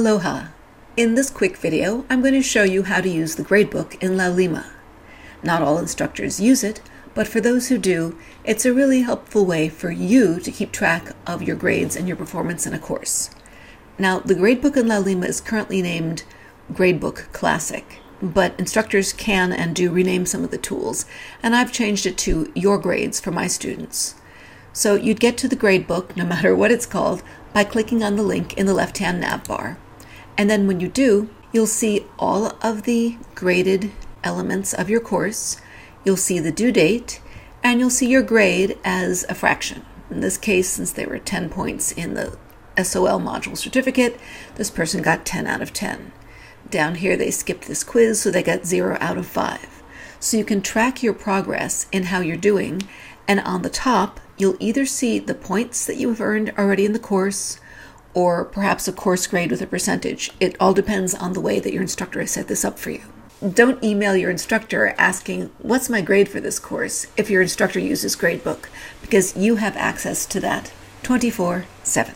Aloha! In this quick video, I'm going to show you how to use the gradebook in Laulima. Not all instructors use it, but for those who do, it's a really helpful way for you to keep track of your grades and your performance in a course. Now, the gradebook in Laulima is currently named Gradebook Classic, but instructors can and do rename some of the tools, and I've changed it to Your Grades for my students. So you'd get to the gradebook, no matter what it's called, by clicking on the link in the left-hand nav bar. And then when you do, you'll see all of the graded elements of your course, you'll see the due date, and you'll see your grade as a fraction. In this case, since there were 10 points in the SOL module certificate, this person got 10 out of 10. Down here, they skipped this quiz, so they got 0 out of 5. So you can track your progress in how you're doing, and on the top, you'll either see the points that you have earned already in the course, or perhaps a course grade with a percentage. It all depends on the way that your instructor has set this up for you. Don't email your instructor asking, "What's my grade for this course?" if your instructor uses Gradebook, because you have access to that 24/7.